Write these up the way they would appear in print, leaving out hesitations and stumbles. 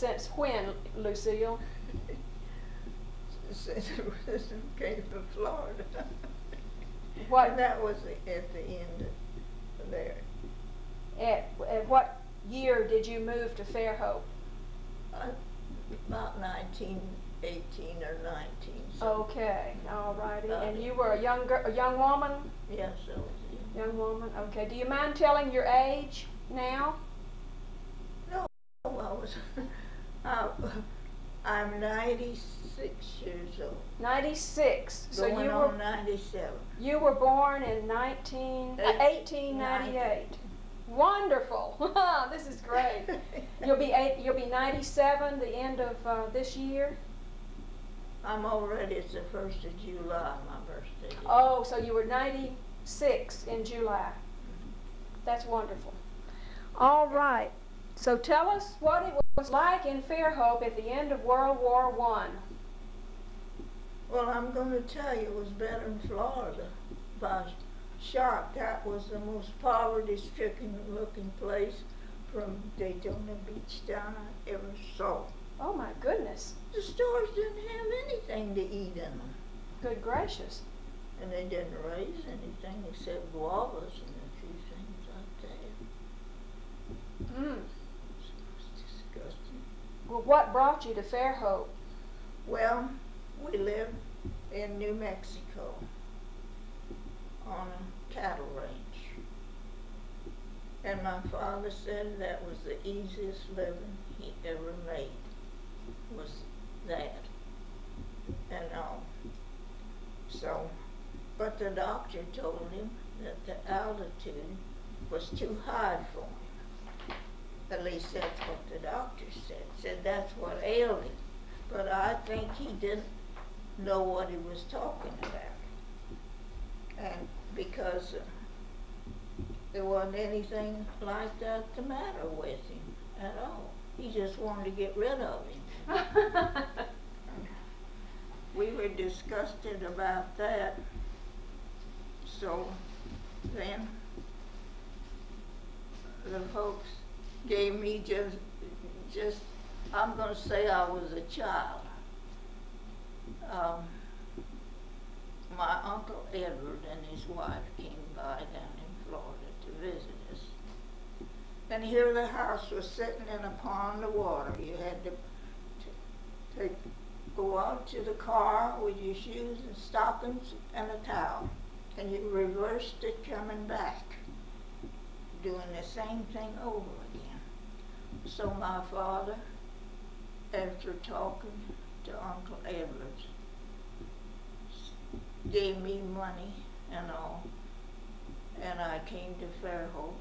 since when, Lucille? Since it was came from Florida. What? And that was at the end of there. At what year did you move to Fairhope? About 1918 or 19. So Okay, all righty. And you were a young woman? yes, I was Young woman. Okay. Do you mind telling your age now? No, I was. I'm 96 years old. 96. So Going you on were 97. You were born in 1898. Wonderful. This is great. You'll be 97 the end of this year. I'm already. It's the 1st of July, my birthday. Oh, so you were 96 in July. That's wonderful. All right. So tell us what it was like in Fairhope at the end of World War I. Well, I'm going to tell you, it was better in Florida by sharp. That was the most poverty-stricken looking place from Daytona Beach down I ever saw. Oh my goodness. The stores didn't have anything to eat in them. Good gracious. And they didn't raise anything except guavas and a few things like that. Mm. It was disgusting. Well, what brought you to Fairhope? Well, we lived in New Mexico on a cattle ranch. And my father said that was the easiest living he ever made, was that. And so, but the doctor told him that the altitude was too high for him. At least that's what the doctor said. Said that's what ailed him. But I think he didn't know what he was talking about. And because there wasn't anything like that the matter with him at all. He just wanted to get rid of him. We were disgusted about that. So then the folks gave me just I'm going to say I was a child. My Uncle Edward and his wife came by down in Florida to visit us. And here the house was sitting in a pond of water. You had to go out to the car with your shoes and stockings and a towel. And you reversed it coming back, doing the same thing over again. So my father, after talking to Uncle Edward, gave me money and all, and I came to Fairhope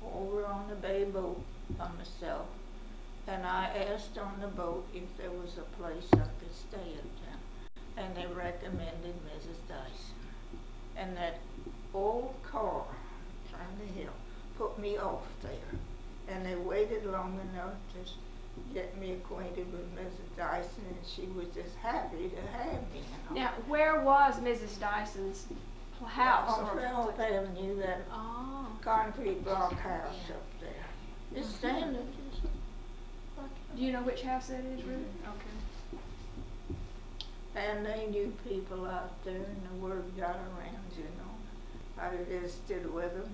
over on the bay boat by myself, and I asked on the boat if there was a place I could stay in town, and they recommended Mrs. Dyson, and that old car on the hill put me off there, and they waited long enough to get me acquainted with Mrs. Dyson, and she was just happy to have me. You know? Now, where was Mrs. Dyson's house? On Fairhope Avenue, that concrete block house up there. It's standing. Do you know which house that is, Ruth? Okay. And they knew people out there, and the word got around, you know. I visited with them.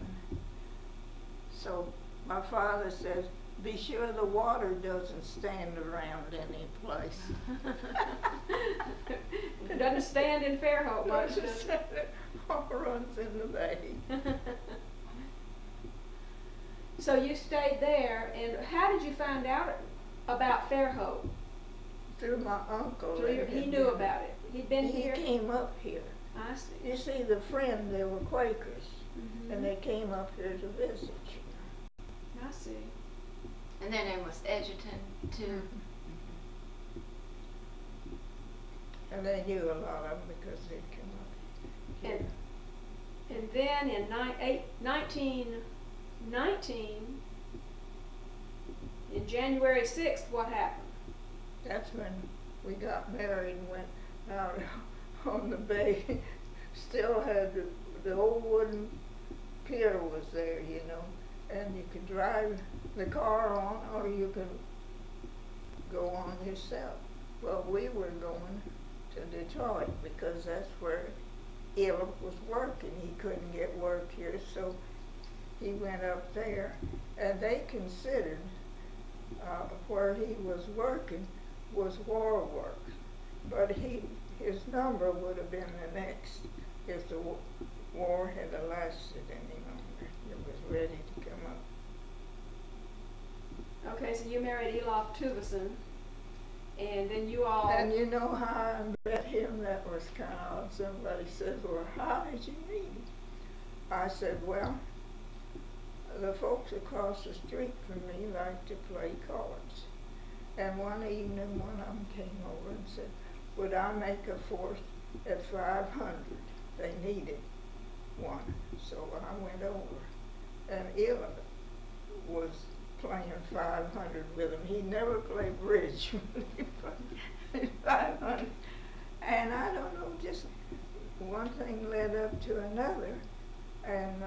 So my father says, be sure the water doesn't stand around any place. It doesn't stand in Fairhope much, does it? It all runs in the bay. So you stayed there, and how did you find out about Fairhope? Through my uncle. He knew about it. He'd been here? He came up here. I see. You see, the friend, they were Quakers, and they came up here to visit you. I see. And their name was Edgerton, too. And they knew a lot of them because they'd come up here. And then in 1919, in January 6th, what happened? That's when we got married and went out on the bay. Still had the old wooden pier was there, you know, and you could drive the car on, or you could himself. Well, we were going to Detroit because that's where Ella was working. He couldn't get work here, so he went up there, and they considered where he was working was war work, but his number would have been the next if the war had lasted any longer. It was ready to come up. Okay, so you married Elof Tuveson, and then you all... And you know how I met him? That was kind of odd. Somebody said, well, how did you meet him? I said, well, the folks across the street from me like to play cards. And one evening, one of them came over and said, would I make a fourth at 500? They needed one. So I went over. And Ella was playing 500 with him. He never played bridge when he played 500. And I don't know, just one thing led up to another. And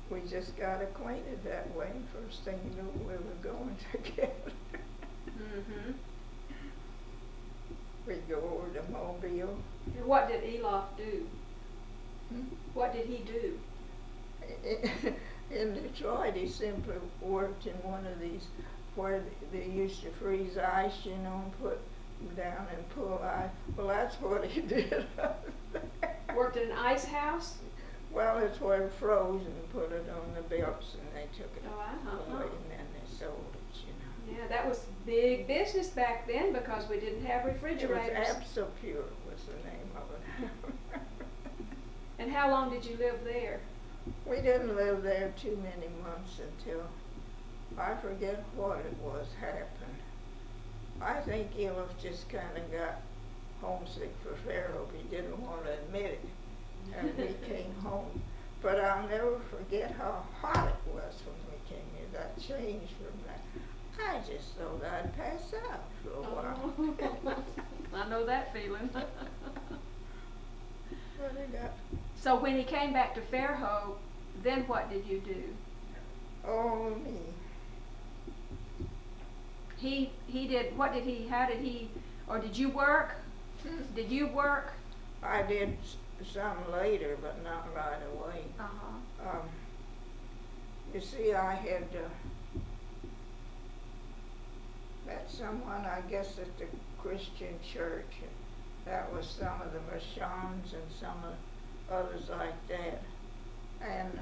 we just got acquainted that way. First thing you knew, we were going together. Mm-hmm. We'd go over to Mobile. And what did Elof do? Hmm? What did he do? In Detroit, he simply worked in one of these where they used to freeze ice, you know, and put down and pull ice. Well, that's what he did. Worked in an ice house? Well, it's where it froze and put it on the belts, and they took it Oh, away, and then they sold it, you know. Yeah, that was big business back then because we didn't have It refrigerators. was Absolpure was the name of it. And how long did you live there? We didn't live there too many months until, I forget what it was happened. I think Elof just kind of got homesick for Fairhope. He didn't want to admit it. And we came home. But I'll never forget how hot it was when we came here. That changed from that. I just thought I'd pass out for a while. I know that feeling. But I got, So when he came back to Fairhope, then what did you do? oh, me. He did, what did he, how did he, or did you work? Did you work? I did some later, but not right away. Uh-huh. You see, I had met someone, I guess, at the Christian church. And that was some of the Mashans and some of others like that. And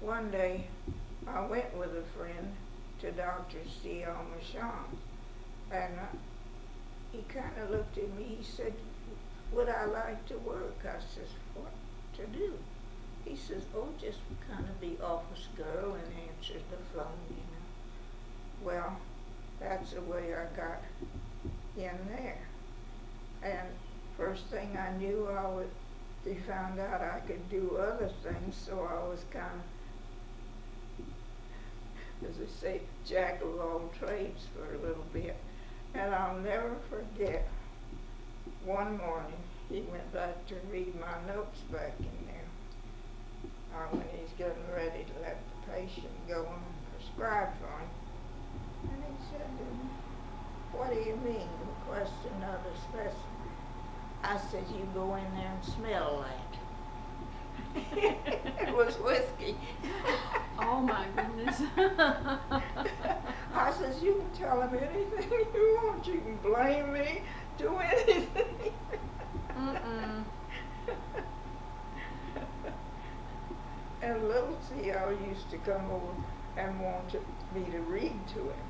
one day, I went with a friend to Dr. C.L. Mashan. And he kind of looked at me, he said, would I like to work? I says, what to do? He says, oh, just kind of be office girl and answer the phone, you know. Well, that's the way I got in there. And first thing I knew, they found out I could do other things, so I was kind of, as they say, jack of all trades for a little bit. And I'll never forget, one morning, he went back to read my notes back in there when he's getting ready to let the patient go and prescribe for him. And he said to me, what do you mean, request another specimen? I said, you go in there and smell that. It was whiskey. Oh my goodness. I says, you can tell him anything you want. You can blame me, do anything. Mm-mm. And little C.L. used to come over and wanted me to read to him.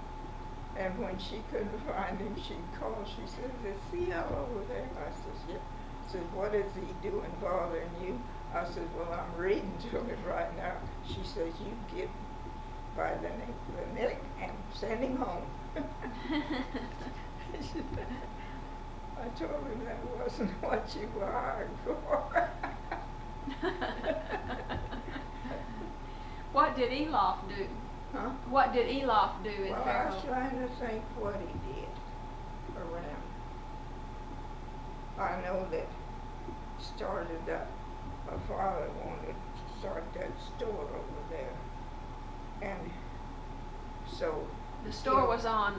And when she couldn't find him, she'd call. She said, is C.L. over there? I says, yeah. I said, what is he doing bothering you? I said, well, I'm reading to him right now. She says, you get by the minute and send him home. I told him that wasn't what you were hired for. What did Elof do? Huh? What did Elof do in Well, I was Fairhope? trying to think what he did around. I know that started that, my father wanted to start that store over there. And so The store was on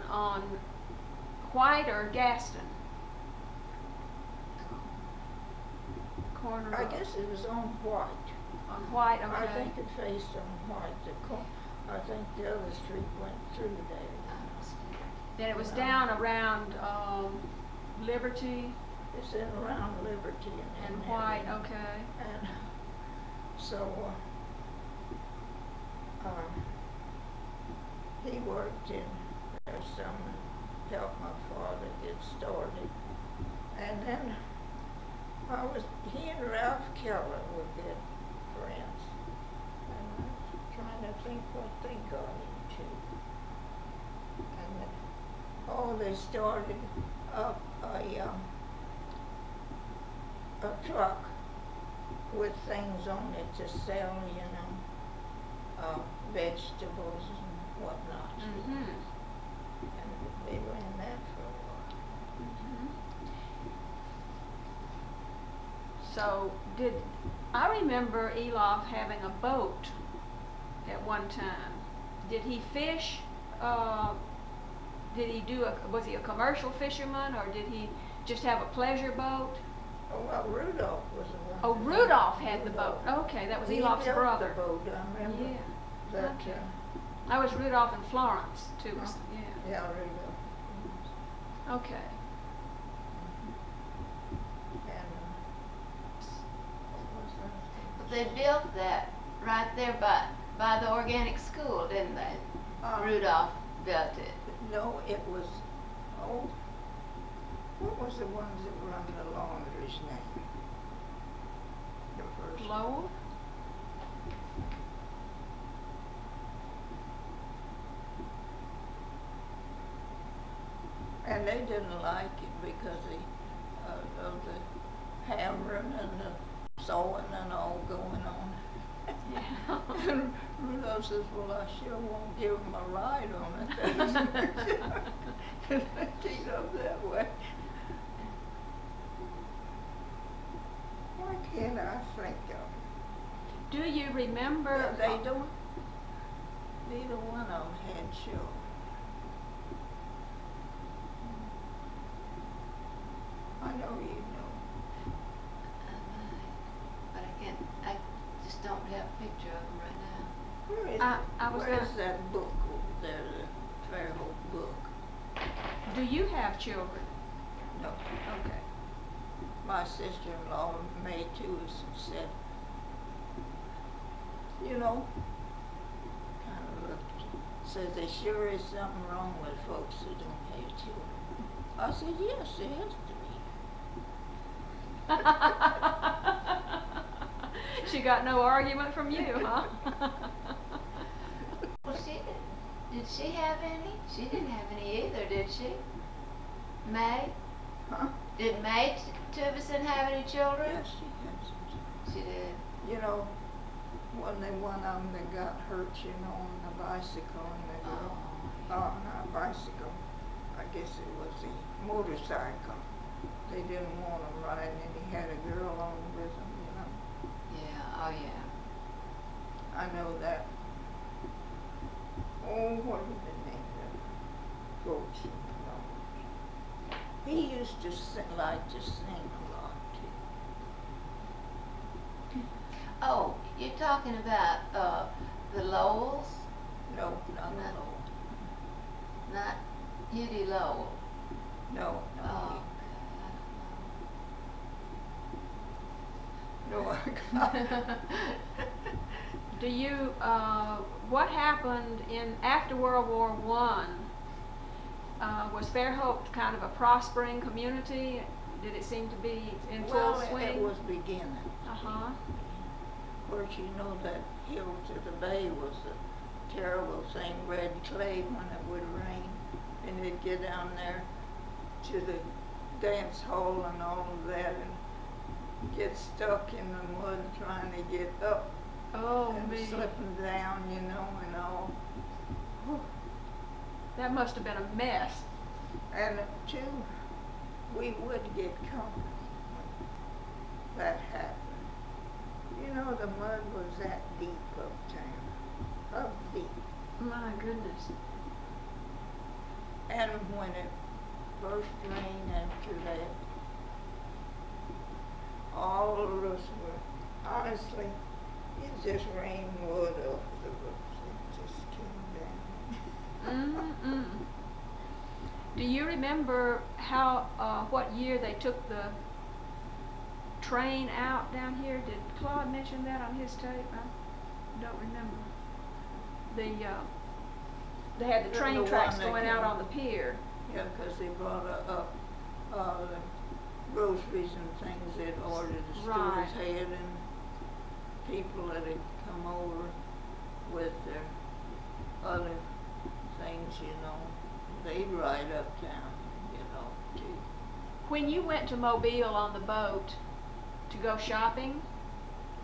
White or Gaston? Corner I of- guess it was on White. On White, okay. I think it faced on White. I think the other street went through there. Then it was down around Liberty It's in around Liberty and in White, there. okay. And so he worked in there some and helped my father get started. And then he and Ralph Keller were good friends. And I was trying to think what they got into. And they started up a truck with things on it to sell, vegetables and whatnot. Mm-hmm. And they ran that for a while. Mm-hmm. So I remember Elof having a boat at one time. Did he fish? Was he a commercial fisherman, or did he just have a pleasure boat? Oh, well, Rudolph was the one. Oh, Rudolph had the boat. Okay, that was Elof's built brother. the boat, I remember. Yeah. That, Okay. That was Rudolph and Florence, too. Huh? Yeah. Yeah, Rudolph. Okay. And, what was that? But they built that right there by the organic school, didn't they? Rudolph built it. No, it was, what was the ones that run the laundry's name? The first. Lowell? And they didn't like it because of the hammering and the sewing and all going on. Yeah. And Rudolph says, well, I sure won't give him a ride on it. Keep up that way. Why can't I think of it? Do you remember? They don't, neither one of them had children. I know you know. But I just don't have a picture of them right now. Where is, where is that book over there, the Fairhope book? Do you have children? No. Okay. My sister-in-law, May Tuveson, said, kind of looked, says there sure is something wrong with folks who don't have children. I said, yes, there has to be. She got no argument from you, huh? Well, did she have any? She didn't have any either, did she? May? Huh? Did May Tuveson have any children? Yes, she had some. She did. Wasn't one of them that got hurt, on the bicycle, and the girl, not a bicycle, I guess it was the motorcycle. They didn't want him riding, and he had a girl on with him, Yeah, oh yeah. I know that. Oh, what was the name of the coach? He used to like to sing a lot, too. Oh, you're talking about the Lowells? No, not No. Lowell. Not Judy Lowell. No, Oh, no, I Do you, what happened after World War I? Was Fairhope kind of a prospering community? Did it seem to be in full swing? It was beginning. Uh-huh. Of course, that hill to the bay was a terrible thing, red clay when it would rain. And they'd get down there to the dance hall and all of that and get stuck in the mud trying to get up. Oh, and me. slipping down, and all. That must have been a mess. And too, we would get company when that happened. The mud was that deep uptown, up deep. My goodness. And when it first rained after that, all of us were, honestly, it just rained wood off the roofs. It just came down. Mm-mm. Do you remember how, what year they took the train out down here? Did Claude mention that on his tape? I don't remember. They had the train tracks going out on the pier. Yeah, because they brought up the groceries and things they'd ordered. The stores had, and people that had come over with their other things, you know, they'd ride uptown, you know, too. When you went to Mobile on the boat to go shopping,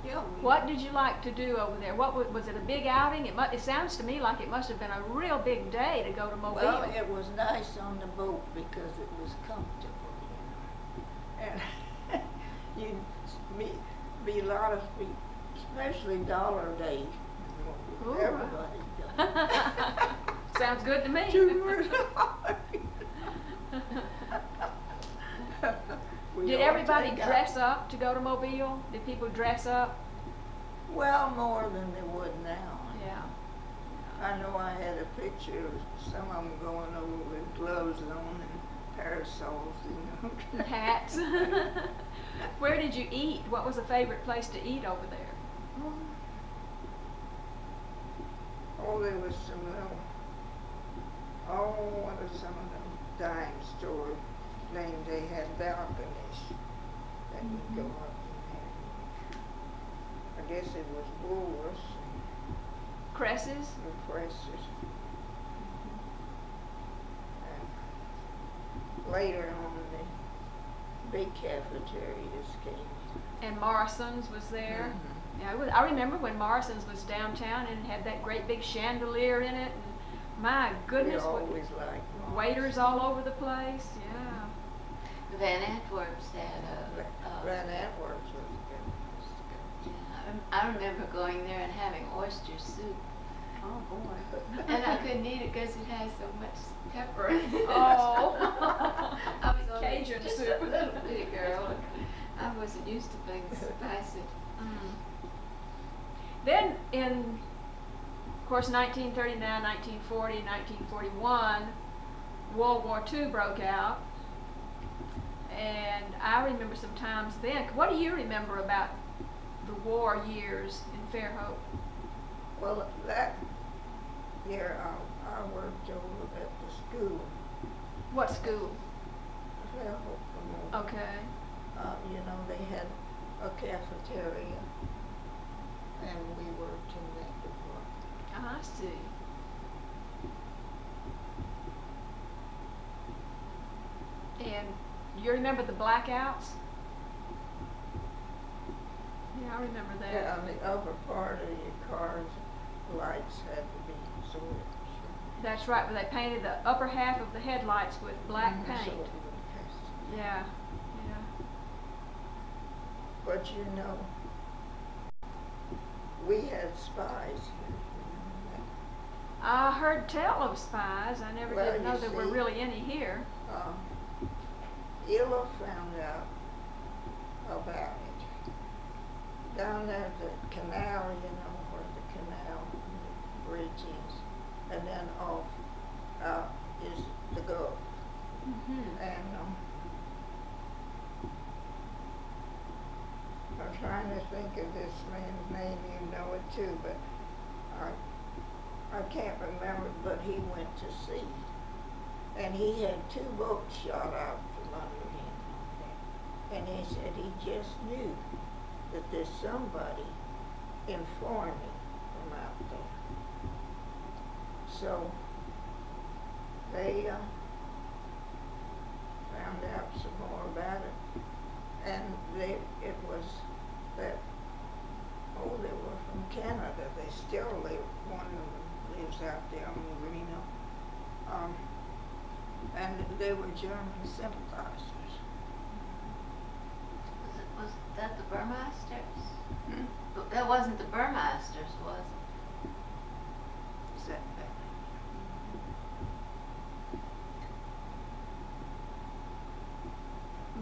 yeah, what did you like to do over there? What was it, a big outing? It sounds to me like it must have been a real big day to go to Mobile. Well, it was nice on the boat because it was comfortable, you know. And you'd be a lot of people, especially Dollar Day. Ooh, Everybody right. Sounds good to me. Did everybody dress up to go to Mobile? Did people dress up? Well, more than they would now. Yeah. I know I had a picture of some of them going over with gloves on and parasols, you know. And hats. Where did you eat? What was a favorite place to eat over there? Oh, there was some little, what are some of them dime stores named, they had balconies that would go up in there. I guess it was Woolworths Cresses? and Cresses. And later on, the big cafeterias came. And Morrison's was there. Mm-hmm. Yeah, I remember when Morrison's was downtown and had that great big chandelier in it. And my goodness, We always liked waiters all over the place. Yeah. Van Antwerp's had Van Antwerp's was good. yeah, I remember going there and having oyster soup. Oh boy. And I couldn't eat it because it had so much pepper in it. Oh. I was only Cajun just soup. a little bitty girl. I wasn't used to things spicy. Then in, of course, 1939, 1940, 1941, World War II broke out. And I remember some times then. What do you remember about the war years in Fairhope? Well, that year I worked over at the school. What school? Fairhope. Okay. You know, they had a cafeteria, and we worked in that department. I see. And you remember the blackouts? Yeah, I remember that. Yeah, on the upper part of your car's lights had to be switched. That's right, but they painted the upper half of the headlights with black So paint. it would cast. Yeah, yeah. But you know, we had spies here. I heard tell of spies. I never Well, did know you there were see, really any here. Ella found out about it. Down there at the canal, you know, where the canal and the bridge is, and then off out is the Gulf. Mm-hmm. And I'm trying to think of this man's name, you know it too, but I can't remember, but he went to sea. And he had 2 boats shot out from under him. And he said he just knew that there's somebody informing from out there. So they found out some more about it. And it was that, they were from Canada. They still live, one of them lives out there on Marino. And they were German sympathizers. Was that the Burmeisters? Hmm? But that wasn't the Burmeisters, was it? Is that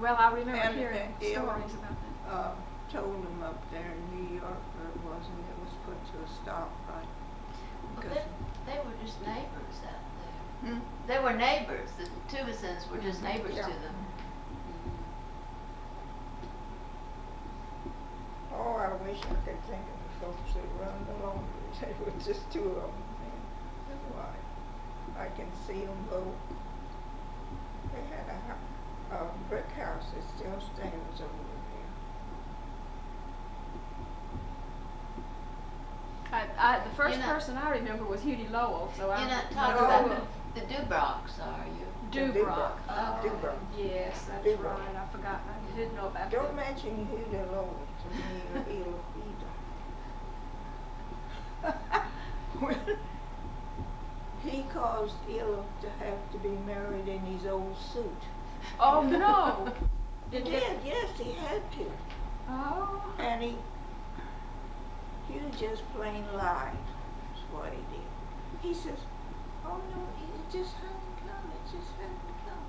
Well, I remember And hearing Ella, stories about that. told them up there in New York where it was, and it was put to a stop, right? Well, Because, they were just neighbors out there. hmm? They were neighbors. The Tuvesons were just neighbors Yeah. to them. Oh, I wish I could think of the folks that run the laundry. They were just two of them. That's why. I can see them both. They had a brick house that still stands over The first You're not- person I remember was Hughie Lowell, so You're I not talking No. about the Dubrocks, are you? Dubrock. Dubrock. Dubrock. Yes, that's Dubrock. right. I forgot. I didn't know about Don't that. mention Hughie Lowell to me or he'll either. Well, he caused Ella to have to be married in his old suit. Oh no! He did, yes, he had to. Oh. And he just plain lied. That's what he did. He says, oh no, it just hadn't come, it just hadn't come.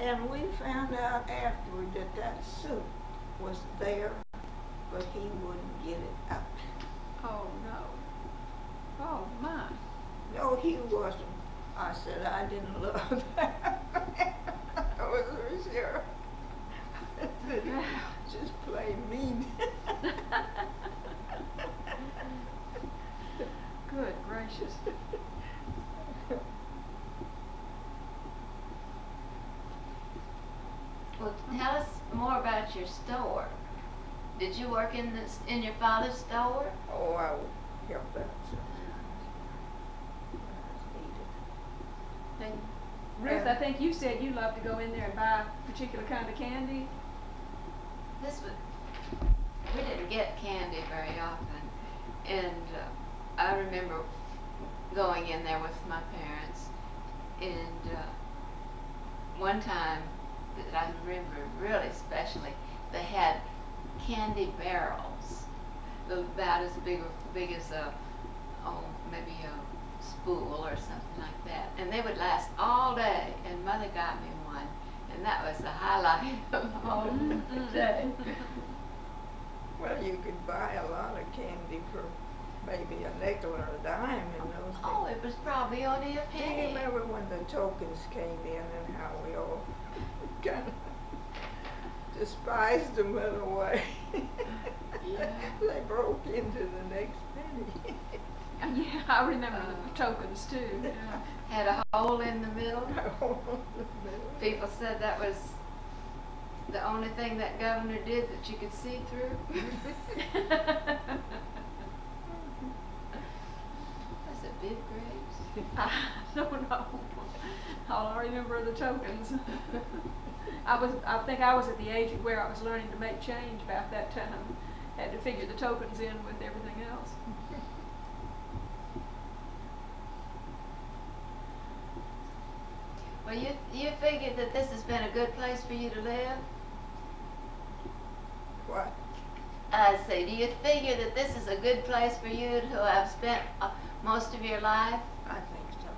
And we found out afterward that that suit was there, but he wouldn't get it out. Oh no. Oh my. No, he wasn't. I said, I didn't love that. I was very sure. I said, just plain mean. Good gracious. Well, tell us more about your store. Did you work in your father's store? Oh, I would help that sometimes. When I was needed. And Ruth, I think you said you love to go in there and buy a particular kind of candy. We didn't get candy very often, and I remember going in there with my parents, and one time that I remember really especially, they had candy barrels, about as big as maybe a spool or something like that, and they would last all day. And Mother got me one, and that was the highlight of all the day. Well, you could buy a lot of candy for maybe a nickel or a dime in those days. Oh, it was probably only a Do you penny. remember when the tokens came in and how we all kind of despised them in a way? Yeah. They broke into the next penny. Yeah, I remember the tokens too. Yeah. Had a hole in the middle. People said that was the only thing that governor did that you could see through. That's a big grapes. I don't know. All I remember are the tokens. I think I was at the age where I was learning to make change about that time. Had to figure the tokens in with everything else. Well, you figured that this has been a good place for you to live? What? I say, do you figure that this is a good place for you to have spent most of your life? I think so.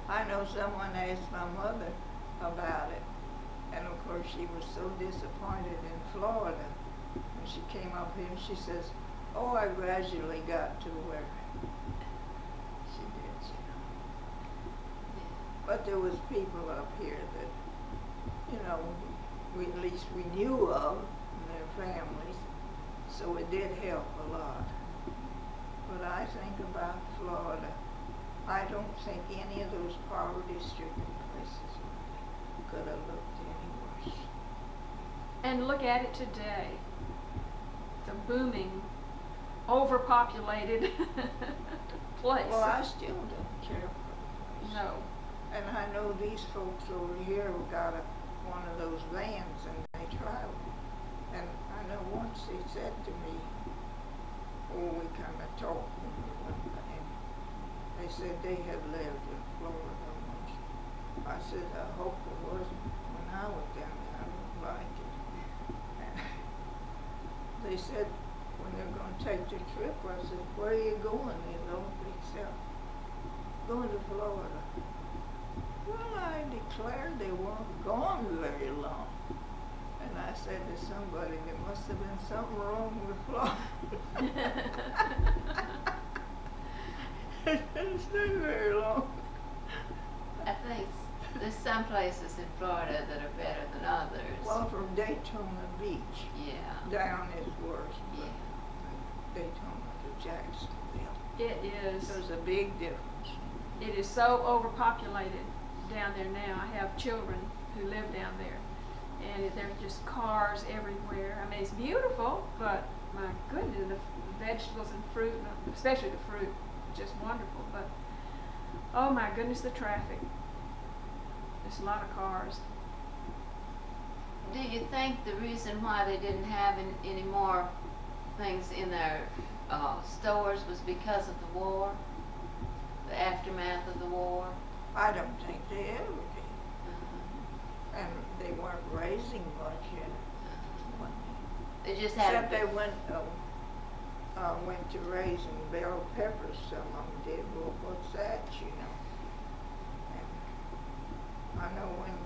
I know someone asked my mother about it, and of course she was so disappointed in Florida. When she came up here, she says, oh, I gradually got to where she did, you know. But there was people up here that, you know, at least we knew of, and their families, so it did help a lot. But I think about Florida, I don't think any of those poverty-stricken places could have looked any worse. And look at it today. It's a booming, overpopulated place. Well, I still don't care for the place. No. And I know these folks over here have got one of those vans and they travel. And I know once they said to me, oh, we kind of talked when we went there. They said they had lived in Florida once. I said, I hope it wasn't when I was down there. I don't like it. And they said, when they're going to take the trip, I said, where are you going? They don't accept. Going to Florida. Well, I declared they weren't gone very long. And I said to somebody, there must have been something wrong with Florida. It didn't stay very long. I think there's some places in Florida that are better than others. Well, from Daytona Beach Yeah. down is worse. Yeah. Daytona to Jacksonville. It is. There's a big difference. It is so overpopulated down there now. I have children who live down there, and there's just cars everywhere. I mean, it's beautiful, but my goodness, the vegetables and fruit, especially the fruit, just wonderful. But oh my goodness, the traffic. There's a lot of cars. Do you think the reason why they didn't have any more things in their stores was because of the war? The aftermath of the war? I don't think they ever did. And they weren't raising much yet. They just had Except they went to raising bell peppers, some of them did. Well, what's that, you know? And I know when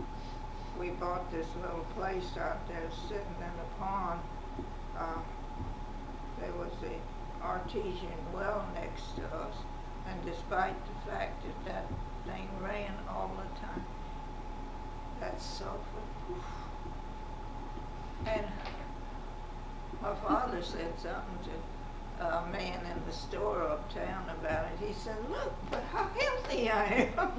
we bought this little place out there sitting in the pond, there was the artesian well next to us, and despite the fact that that thing ran all the time, that sulfur, whew. And my father said something to a man in the store uptown about it. He said, "Look, but how healthy I am."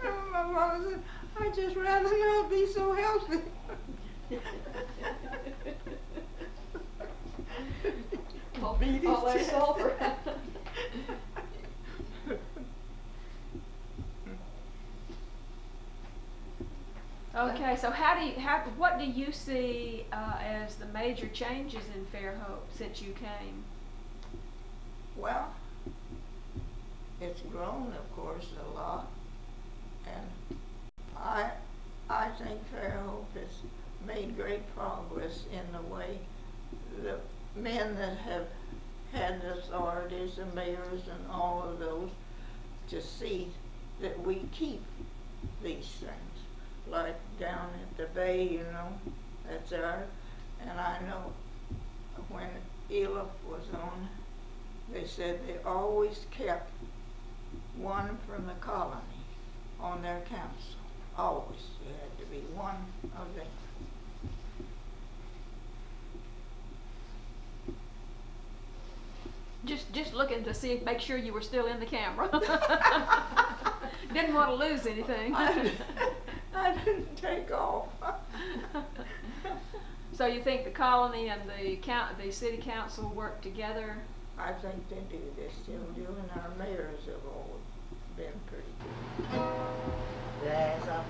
And my father said, "I'd just rather not be so healthy." Beat his All that chest. sulfur. Okay, so what do you see as the major changes in Fairhope since you came? Well, it's grown, of course, a lot, and I think Fairhope has made great progress in the way the men that have had the authorities, the mayors and all of those, to see that we keep these things. Like down at the bay, you know, that's ours. And I know when Elif was on, they said they always kept one from the colony on their council. Always. There had to be one of them. Just looking to see, make sure you were still in the camera. Didn't want to lose anything. I didn't take off. So you think the colony and the city council work together? I think they do. They still do, and our mayors have all been pretty good. There's a